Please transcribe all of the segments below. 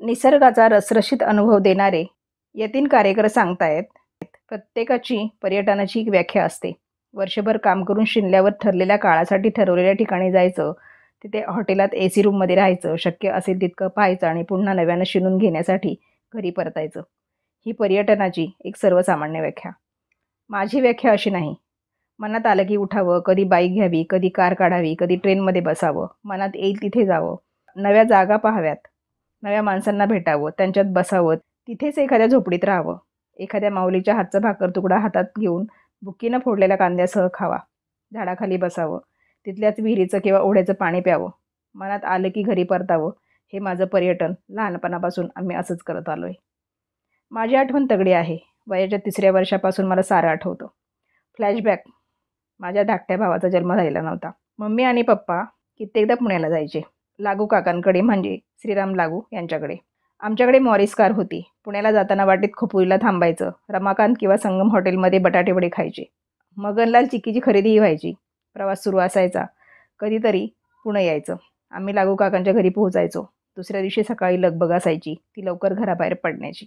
निसर्गाचा रसरशीत अनुभव देणारे यतीन कार्यकर सांगतायत, प्रत्येकाची पर्यटनाची एक व्याख्या असते. वर्षभर काम करून शिनल्यावर ठरलेल्या काळासाठी ठरवलेल्या ठिकाणी जायचं, तिथे हॉटेलात एसी रूममध्ये राहायचं, शक्य असेल तितकं पाहायचं आणि पुन्हा नव्यानं शिणून घेण्यासाठी घरी परतायचं. ही पर्यटनाची एक सर्वसामान्य व्याख्या. माझी व्याख्या अशी नाही. मनात आलं की उठावं, कधी बाईक घ्यावी, कधी कार काढावी, कधी ट्रेनमध्ये बसावं, मनात येईल तिथे जावं, नव्या जागा पाहाव्यात, नव्या माणसांना भेटावं, त्यांच्यात बसावं, तिथेच एखाद्या झोपडीत राहावं, एखाद्या माऊलीच्या हातचा भाकर तुकडा हातात घेऊन बुक्कीनं फोडलेल्या कांद्यासह खावा, झाडाखाली बसावं, तिथल्याच विहिरीचं किंवा ओढ्याचं पाणी प्यावं, मनात आलं की घरी परतावं. हे माझं पर्यटन. लहानपणापासून आम्ही असंच करत आलोय. माझी आठवण तगडी आहे. वयाच्या 3ऱ्या वर्षापासून मला सारं आठवतं. फ्लॅशबॅक. माझ्या धाकट्या भावाचा जन्म झालेला नव्हता. मम्मी आणि पप्पा कित्येकदा पुण्याला जायचे. लागू काकांकडे म्हणजे श्रीराम लागू यांच्याकडे. आमच्याकडे मॉरिस कार होती. पुण्याला जाताना वाटेत खोपोलीला थांबायचं. रमाकांत किंवा संगम हॉटेलमध्ये बटाटेवडे खायचे. मगनलाल चिक्कीची खरेदीही व्हायची. प्रवास सुरू असायचा. कधीतरी पुणे यायचं. आम्ही लागू काकांच्या घरी पोहोचायचो. दुसऱ्या दिवशी सकाळी लगबग असायची ती लवकर घराबाहेर पडण्याची.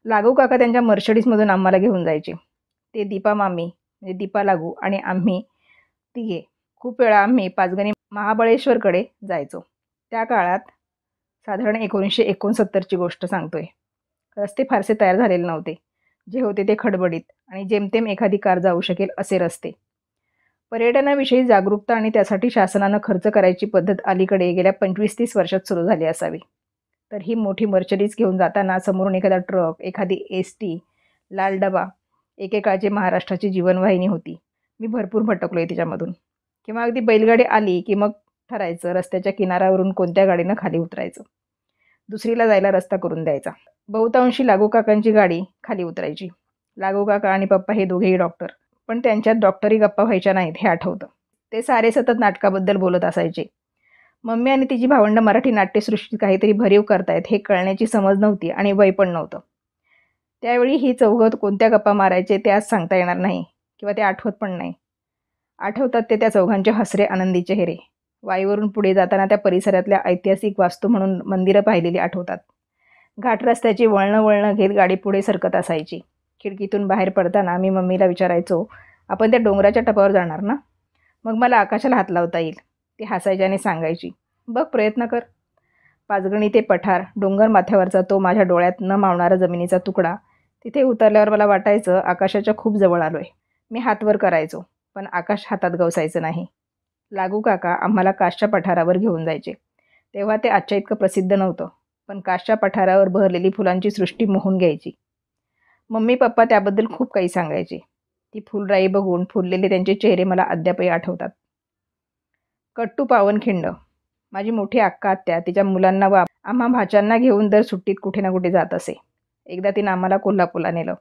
लागू काका त्यांच्या मर्सिडीजमधून आम्हाला घेऊन जायचे. ते दीपा मामी म्हणजे दीपा लागू आणि आम्ही तिघे. खूप वेळा आम्ही पाचगणी महाबळेश्वरकडे जायचो. त्या काळात साधारण 1969ची गोष्ट सांगतोय. रस्ते फारसे तयार झालेले नव्हते. जे होते ते खडबडीत आणि जेमतेम एखादी कार जाऊ शकेल असे रस्ते. पर्यटनाविषयी जागरूकता आणि त्यासाठी शासनानं खर्च करायची पद्धत अलीकडे गेल्या 25-30 वर्षात सुरू झाली असावी. तर ही मोठी मर्सिडीज घेऊन जाताना समोरून एखादा ट्रक, एखादी एसटी, लाल डबा एकेकाळची महाराष्ट्राची जीवनवाहिनी होती. मी भरपूर भटकलोय तिच्यामधून. किंवा अगदी बैलगाडी आली की मग ठरायचं रस्त्याच्या किनाऱ्यावरून कोणत्या गाडीनं खाली उतरायचं. दुसरीला जायला रस्ता करून द्यायचा. बहुतांशी लागू काकांची गाडी खाली उतरायची. लागू काका आणि पप्पा हे दोघेही डॉक्टर. पण त्यांच्यात डॉक्टरी गप्पा व्हायच्या नाहीत हे आठवतं. ते सारे सतत नाटकाबद्दल बोलत असायचे. मम्मी आणि तिची भावंडं मराठी नाट्यसृष्टीत काहीतरी भरीव करतायत हे कळण्याची समज नव्हती आणि वय पण नव्हतं. त्यावेळी ही चौघं कोणत्या गप्पा मारायचे ते आज सांगता येणार नाही किंवा ते आठवत पण नाही. आठवतात ते त्या चौघांचे हसरे आनंदी चेहरे. वाईवरून पुढे जाताना त्या परिसरातल्या ऐतिहासिक वास्तू म्हणून मंदिरं पाहिलेली आठवतात. घाट रस्त्याची वळणं घेत गाडी पुढे सरकत असायची. खिडकीतून बाहेर पडताना मी मम्मीला विचारायचो, आपण त्या डोंगराच्या टपावर जाणार ना? मग मला आकाशाला हात लावता येईल. ती हसायची आणि सांगायची, बघ प्रयत्न कर. पाचगणी ते पठार, डोंगर माथ्यावरचा तो माझ्या डोळ्यात न मावणारा जमिनीचा तुकडा. तिथे उतरल्यावर मला वाटायचं आकाशाच्या खूप जवळ आलोय. मी हात वर करायचो, पण आकाश हातात गवसायचं नाही. लागू काका आम्हाला कासच्या पठारावर घेऊन जायचे. तेव्हा ते आजच्या इतकं प्रसिद्ध नव्हतं, पण कासच्या पठारावर बहरलेली फुलांची सृष्टी मोहून घ्यायची. मम्मी पप्पा त्याबद्दल खूप काही सांगायचे. ती फुलराई बघून फुललेले त्यांचे चेहरे मला अद्यापही आठवतात. कट्टू पावनखिंड. माझी मोठी अक्का आत्या तिच्या मुलांना व आम्हा भाच्यांना घेऊन दर सुट्टीत कुठे ना कुठे जात असे. एकदा तिनं आम्हाला कोल्हापूरला नेलं.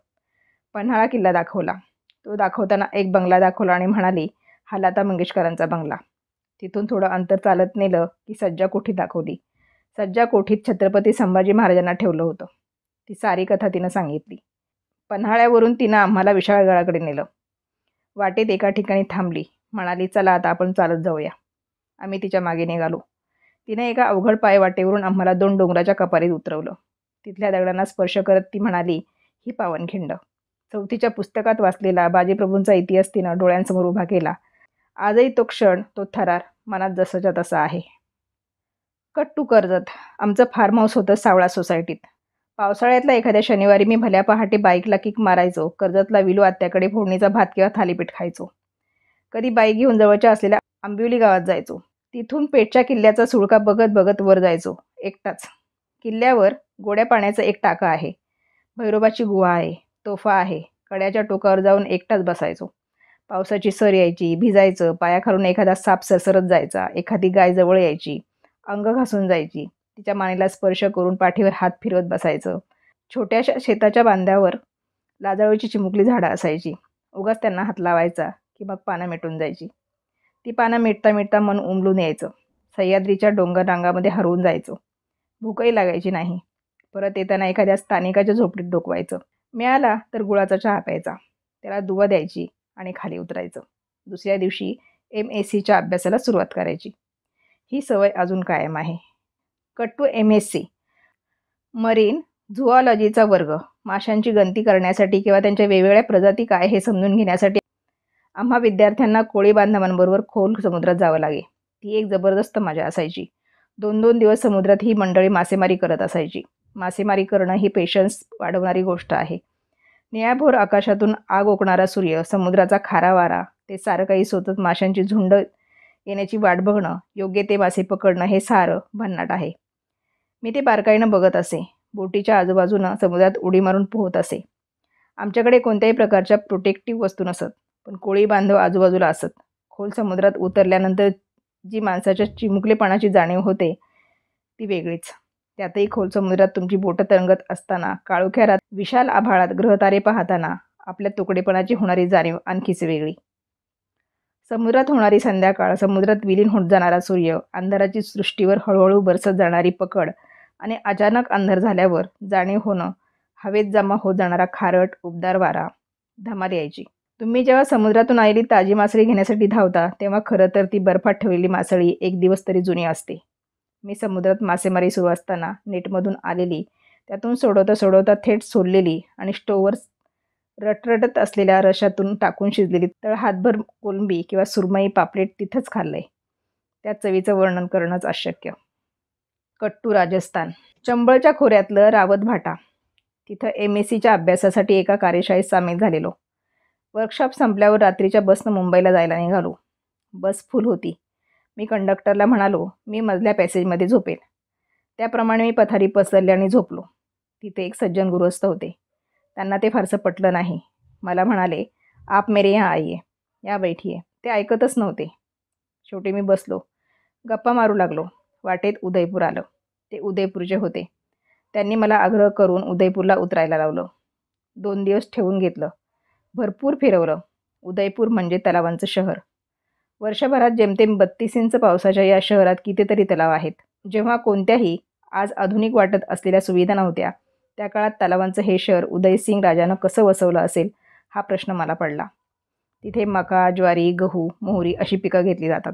पन्हाळा किल्ला दाखवला. तो दाखवताना एक बंगला दाखवला आणि म्हणाली, हा लता मंगेशकरांचा बंगला. तिथून थोडं अंतर चालत नेलं की सज्जा कोठीत दाखवली. सज्जा कोठीत छत्रपती संभाजी महाराजांना ठेवलं होतं. ती सारी कथा तिनं सांगितली. पन्हाळ्यावरून तिनं आम्हाला विशाळगडाकडे नेलं. वाटेत एका ठिकाणी थांबली. म्हणाली, चला आता आपण चालत जाऊया. आम्ही तिच्या मागे निघालो. तिने एका अवघड पायवाटेवरून आम्हाला 2 डोंगराच्या कपारीत उतरवलं. तिथल्या दगडांना स्पर्श करत ती म्हणाली, ही पावनखिंड. 4थीच्या पुस्तकात वाचलेला बाजीप्रभूंचा इतिहास तिनं डोळ्यांसमोर उभा केला. आजही तो क्षण, तो थरार मनात जसाच्या तसा आहे. कट्टू कर्जत. आमचं फार्म हाऊस होतं सावळा सोसायटीत. पावसाळ्यातल्या एखाद्या शनिवारी मी भल्या पहाटे बाईकला किक मारायचो. कर्जतला विलू आत्याकडे फोडणीचा भात किंवा थालीपीठ खायचो. कधी बाईक घेऊन जवळच्या असलेल्या आंबिवली गावात जायचो. तिथून पेठच्या किल्ल्याचा सुळका बघत बघत वर जायचो, एकटाच. किल्ल्यावर गोड्या पाण्याचं एक टाकं आहे. भैरोबाची गुहा आहे. तोफा आहे. कड्याच्या टोकावर जाऊन एकटाच बसायचो. पावसाची सर यायची, भिजायचं. पायाखालून एखादा साप सरसरत जायचा. एखादी गाय जवळ यायची, अंग घासून जायची. तिच्या मानेला स्पर्श करून पाठीवर हात फिरवत बसायचं. छोट्याशा शेताच्या बांध्यावर लाजाळूची चिमुकली झाडं असायची. उगाच त्यांना हात लावायचा की मग पानं मिटून जायची. ती पानं मिटता मिटता मन उमलून यायचं. सह्याद्रीच्या डोंगर रांगामध्ये हरवून जायचो. भूकही लागायची नाही. परत येताना एखाद्या स्थानिकाच्या झोपडीत डोकवायचं. मिळाला तर गुळाचा चहा प्यायचा. त्याला दुवा द्यायची आणि खाली उतरायचं. दुसऱ्या दिवशी MSCच्या अभ्यासाला सुरुवात करायची. ही सवय अजून कायम आहे. कट्टू MSC. मरीन झुऑलॉजीचा वर्ग माशांची गणती करण्यासाठी किंवा त्यांच्या वेगवेगळ्या प्रजाती काय हे समजून घेण्यासाठी आम्हा विद्यार्थ्यांना कोळी बांधवांबरोबर खोल समुद्रात जावं लागे. ती एक जबरदस्त मजा असायची. 2-2 दिवस समुद्रात ही मंडळी मासेमारी करत असायची. मासेमारी करणं ही पेशन्स वाढवणारी गोष्ट आहे. निळ्याभोर आकाशातून आग ओकणारा सूर्य, समुद्राचा खारा वारा, ते सारं काही सोबत माशांची झुंड येण्याची वाट बघणं, योग्य ते मासे पकडणं हे सारं भन्नाट आहे. मी ते बारकाईनं बघत असे. बोटीच्या आजूबाजूनं समुद्रात उडी मारून पोहत असे. आमच्याकडे कोणत्याही प्रकारच्या प्रोटेक्टिव्ह वस्तू नसत, पण कोळी बांधव आजूबाजूला असत. खोल समुद्रात उतरल्यानंतर जी माणसाच्या चिमुकलेपणाची जाणीव होते ती वेगळीच. त्यातही खोल समुद्रात तुमची बोटं तरंगत असताना, काळोख्या विशाल आभाळात ग्रहतारे पाहताना आपल्या तुकडेपणाची होणारी जाणीव आणखीच वेगळी. समुद्रात होणारी संध्याकाळ, समुद्रात विलीन होत जाणारा सूर्य, अंधाराची सृष्टीवर हळूहळू बरसत जाणारी पकड आणि अचानक अंधार झाल्यावर जाणीव होणं, हवेत जमा होत जाणारा खारट उबदार वारा, धमाल यायची. तुम्ही जेव्हा समुद्रातून आलेली ताजी मासळी घेण्यासाठी धावता, तेव्हा खरं तर ती बर्फात ठेवलेली मासळी एक दिवस तरी जुनी असते. मी समुद्रात मासेमारी सुरू असताना नेटमधून आलेली, त्यातून सोडवता सोडवता थेट सोललेली आणि स्टोव्हवर रटरटत असलेल्या रश्यातून टाकून शिजलेली तळ हातभर कोलंबी किंवा सुरमई पापलेट तिथंच खाल्लंय. त्या चवीचं वर्णन करणंच अशक्य. कट्टू राजस्थान. चंबळच्या खोऱ्यातलं रावत भाटा. तिथं MSCच्या अभ्यासासाठी एका कार्यशाळेत सामील झालेलो. वर्कशॉप संपल्यावर रात्रीच्या बसनं मुंबईला जायला निघालो. बस फुल होती. मी कंडक्टरला म्हणालो, मी मधल्या पॅसेजमध्ये झोपेल. त्याप्रमाणे मी पथारी पसरली आणि झोपलो. तिथे एक सज्जन गृहस्थ होते. त्यांना ते फारसं पटलं नाही. मला म्हणाले, आप मेरे यहाँ आइये, या बैठिये. ते ऐकतच नव्हते. शेवटी मी बसलो. गप्पा मारू लागलो. वाटेत उदयपूर आलं. ते उदयपूरचे होते. त्यांनी मला आग्रह करून उदयपूरला उतरायला लावलं. 2 दिवस ठेवून घेतलं. भरपूर फिरवलं. उदयपूर म्हणजे तलावांचं शहर. वर्षभरात जेमतेम 32 इंच पावसाच्या या शहरात कितीतरी तलाव आहेत. जेव्हा कोणत्याही आज आधुनिक वाटत असलेल्या सुविधा नव्हत्या, त्या काळात तलावांचं हे शहर उदयसिंग राजानं कसं वसवलं असेल हा प्रश्न मला पडला. तिथे मका, ज्वारी, गहू, मोहरी अशी पिकं घेतली जातात.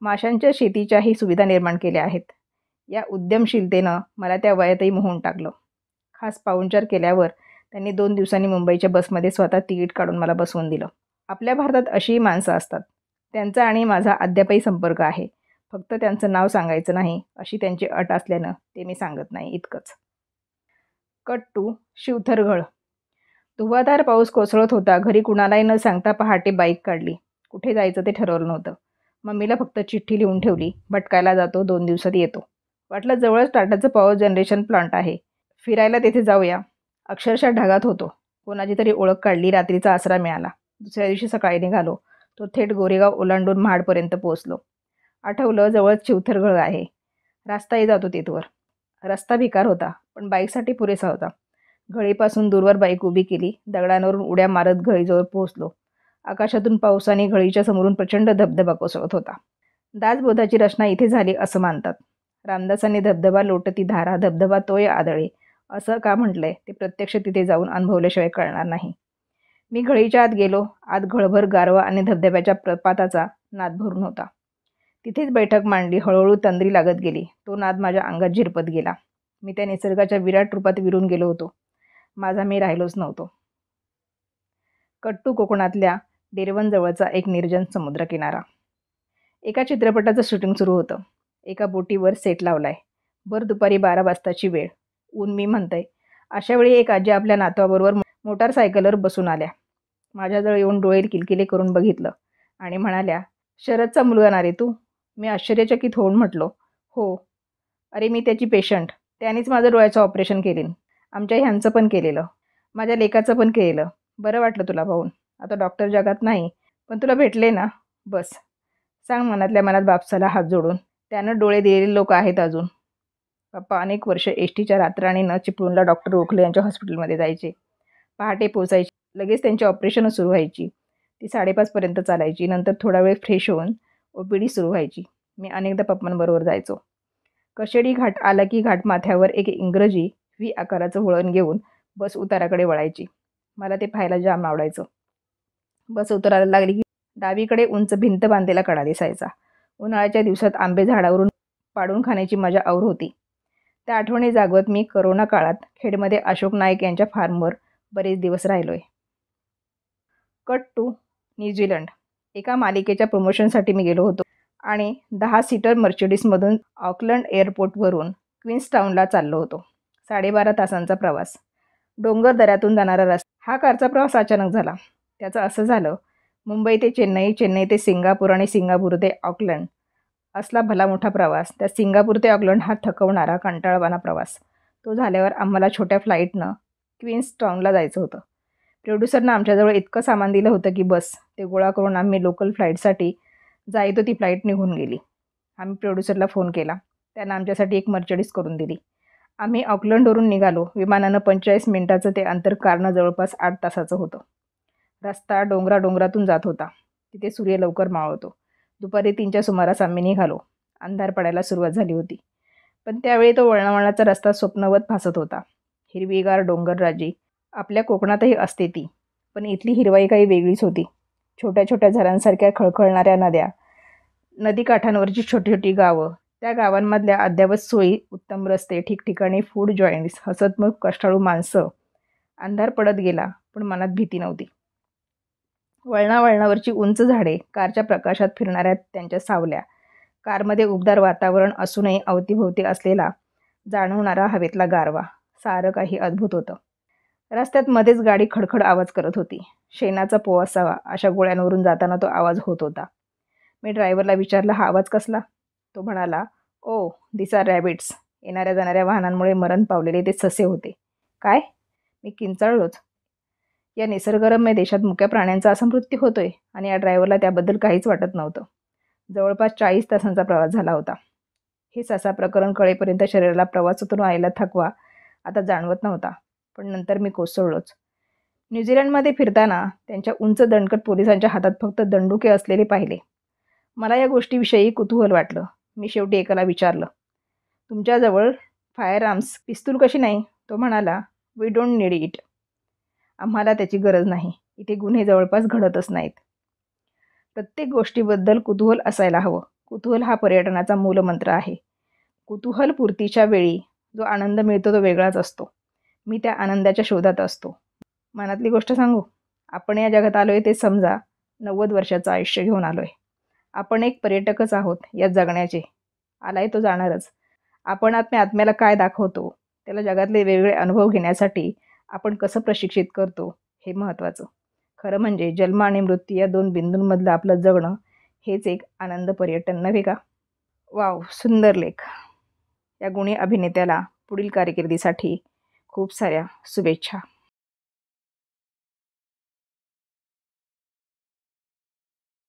माशांच्या शेतीच्याही सुविधा निर्माण केल्या आहेत. या उद्यमशीलतेनं मला त्या वयातही मोहून टाकलं. खास पाहुणचार केल्यावर त्यांनी 2 दिवसांनी मुंबईच्या बसमध्ये स्वतः तिकीट काढून मला बसवून दिलं. आपल्या भारतात अशीही माणसं असतात. त्यांचा आणि माझा अद्यापही संपर्क आहे. फक्त त्यांचं नाव सांगायचं नाही अशी त्यांची अट असल्यानं ते मी सांगत नाही, इतकंच. कट्टू शिवथरघळ. धुव्वाधार पाऊस कोसळत होता. घरी कुणालाही न सांगता पहाटे बाईक काढली. कुठे जायचं ते ठरवलं नव्हतं. मम्मीला फक्त चिठ्ठी लिहून ठेवली, भटकायला जातो, 2 दिवसात येतो. वाटलं जवळच टाटाचं पॉवर जनरेशन प्लांट आहे, फिरायला तेथे जाऊया. अक्षरशः ढगात होतो. कोणाची तरी ओळख काढली, रात्रीचा आसरा मिळाला. दुसऱ्या दिवशी सकाळी निघालो. तो थेट गोरेगाव ओलांडून महाडपर्यंत पोहोचलो. आठवलं जवळच शिवथरघळ आहे. रास्ताही जातो तिथवर. रस्ता भिकार होता, पण बाईकसाठी पुरेसा होता. घळीपासून दूरवर बाईक उभी केली. दगडांवरून उड्या मारत घळीजवळ पोहोचलो. आकाशातून पावसाने घळीच्या समोरून प्रचंड धबधबा कोसळत होता. दासबोधाची रचना इथे झाली असं मानतात. रामदासांनी धबधबा लोटती धारा, धबधबा तोय आदळे असं का म्हटलंय ते प्रत्यक्ष तिथे जाऊन अनुभवल्याशिवाय कळणार नाही. मी घळीच्या आत गेलो. आत घळभर गारवा आणि धबधब्याच्या प्रपाताचा नाद भरून होता. तिथेच बैठक मांडली. हळूहळू तंद्री लागत गेली. तो नाद माझ्या अंगात झिरपत गेला. मी त्या निसर्गाच्या विराट रूपात विरून गेलो होतो. माझा मी राहिलोच नव्हतो. कट्टू कोकणातल्या डेरवणजवळचा एक निर्जन समुद्रकिनारा. एका चित्रपटाचं शूटिंग सुरू होतं. एका बोटीवर सेट लावलाय. भर दुपारी 12 वाजताची वेळ. ऊन मी म्हणतंय. अशा वेळी एक आजी आपल्या नातवाबरोबर मोटारसायकलवर बसून आल्या. माझ्याजवळ येऊन डोळे किलकिले करून बघितलं आणि म्हणाल्या, शरदचा मुलगा ना रे तू? मी आश्चर्यचकित होऊन म्हटलो, हो. अरे मी त्याची पेशंट. त्यानेच माझं डोळ्याचं ऑपरेशन केलेलं. आमच्या ह्यांचं पण केलेलं. माझ्या लेकाचं पण केलेलं. बरं वाटलं तुला पाहून. आता डॉक्टर जगात नाही, पण तुला भेटले ना, बस. सांग मनातल्या मनात बापसाला हात जोडून. त्यानं डोळे दिलेले लोक आहेत अजून. पप्पा अनेक वर्ष एसटीच्या रातराणीनं चिपळूणला डॉक्टर गोखले यांच्या हॉस्पिटलमध्ये जायचे. पहाटे पोचायचे. लगेच त्यांची ऑपरेशनं सुरू व्हायची. ती 5:30 पर्यंत चालायची. नंतर थोडा वेळ फ्रेश होऊन OPD सुरू व्हायची. मी अनेकदा पप्पांबरोबर जायचो. कशेडी घाट आला की घाटमाथ्यावर एक इंग्रजी व्ही आकाराचं वळण घेऊन बस उताराकडे वळायची. मला ते पाहायला जाम आवडायचं. बस उतरायला लागली की डावीकडे उंच भिंत बांधलेला कडा दिसायचा. उन्हाळ्याच्या दिवसात आंबे झाडावरून पाडून खाण्याची मजा और होती. त्या आठवणी जागवत मी करोना काळात खेडमध्ये अशोक नाईक यांच्या फार्मवर बरेच दिवस राहिलोय. Cut to New Zealand. एका मालिकेच्या प्रमोशनसाठी मी गेलो होतो आणि 10 सीटर मर्सिडीजमधून ऑकलंड एअरपोर्टवरून क्वीन्सटाऊनला चाललो होतो. 12.5 तासांचा प्रवास. डोंगर दऱ्यातून जाणारा रस्ता. हा कारचा प्रवास अचानक झाला. त्याचं असं झालं, मुंबई ते चेन्नई, चेन्नई ते सिंगापूर आणि सिंगापूर ते ऑकलंड असला भला मोठा प्रवास. त्या सिंगापूर ते ऑकलंड हा थकवणारा, कंटाळवाणा प्रवास. तो झाल्यावर आम्हाला छोट्या फ्लाईटनं क्वीन्सटाऊनला जायचं होतं. प्रोड्युसरनं आमच्याजवळ इतकं सामान दिलं होतं की बस. ते गोळा करून आम्ही लोकल फ्लाईटसाठी जायचो. ती फ्लाईट निघून गेली. आम्ही प्रोड्युसरला फोन केला. त्यानं आमच्यासाठी एक मर्सिडीज करून दिली. आम्ही ऑकलंडवरून निघालो. विमानानं 45 मिनिटाचं ते अंतर कारनं जवळपास 8 तासाचं होतं. रस्ता डोंगरातून जात होता. तिथे सूर्य लवकर मावळतो. दुपारी 3च्या सुमारास आम्ही निघालो. अंधार पडायला सुरुवात झाली होती. पण त्यावेळी तो वळणावळणाचा रस्ता स्वप्नवत भासत होता. हिरवीगार डोंगरराजी. आपल्या कोकणातही असते ती, पण इथली हिरवाई काही वेगळीच होती. छोट्या छोट्या झऱ्यांसारख्या खळखळणाऱ्या नद्या, नदीकाठांवरची छोटी छोटी गावं, त्या गावांमधल्या अद्ययावत सोयी, उत्तम रस्ते, ठिकठिकाणी फूड जॉईंट्स, हसतमुख कष्टाळू माणसं. अंधार पडत गेला, पण मनात भीती नव्हती. वळणावळणावरची उंच झाडे, कारच्या प्रकाशात फिरणाऱ्या त्यांच्या सावल्या, कारमध्ये उबदार वातावरण असूनही अवतीभोवती असलेला जाणवणारा हवेतला गारवा, सारं काही अद्भुत होतं. रस्त्यात मध्येच गाडी खडखड आवाज करत होती. शेणाचा पो असावा अशा गोळ्यांवरून जाताना तो आवाज होत होता. मी ड्रायव्हरला विचारलं, हा आवाज कसला? तो म्हणाला, ओ दिस आर रॅबिट्स. येणाऱ्या जाणाऱ्या वाहनांमुळे मरण पावलेले ते ससे होते. काय? मी किंचाळलोच. या निसर्गरम्य देशात मुक्या प्राण्यांचा असा मृत्यू होतोय आणि या ड्रायव्हरला त्याबद्दल काहीच वाटत नव्हतं. जवळपास 40 तासांचा प्रवास झाला होता. हे ससा प्रकरण कळेपर्यंत शरीराला प्रवासातून आलेला थकवा आता जाणवत नव्हता. पण नंतर मी कोसळलोच. न्यूझीलंडमध्ये फिरताना त्यांच्या उंच दणकट पोलिसांच्या हातात फक्त दंडुके असलेले पाहिले. मला या गोष्टीविषयी कुतूहल वाटलं. मी शेवटी एकाला विचारलं, तुमच्याजवळ फायर आर्म्स, पिस्तूल कशी नाही? तो म्हणाला, वी डोंट नीड इट. आम्हाला त्याची गरज नाही. इथे गुन्हे जवळपास घडतच नाहीत. प्रत्येक गोष्टीबद्दल कुतूहल असायला हवं. कुतूहल हा पर्यटनाचा मूलमंत्र आहे. कुतूहलपूर्तीच्या वेळी जो आनंद मिळतो तो वेगळाच असतो. मी त्या आनंदाच्या शोधात असतो. मनातली गोष्ट सांगू? आपण या जगात आलोय ते समजा 90 वर्षाचं आयुष्य घेऊन आलोय. आपण एक पर्यटकच आहोत या जगण्याचे. आलाय तो जाणारच. आपण आत्म्याला काय दाखवतो, त्याला जगातले वेगवेगळे अनुभव घेण्यासाठी आपण कसं प्रशिक्षित करतो हे महत्त्वाचं. खरं म्हणजे जन्म आणि मृत्यू या 2 बिंदूंमधलं आपलं जगणं हेच एक आनंद पर्यटन नव्हे का? वाव, सुंदर लेख. या गुणी अभिनेत्याला पुढील कारकिर्दीसाठी खूप साऱ्या शुभेच्छा.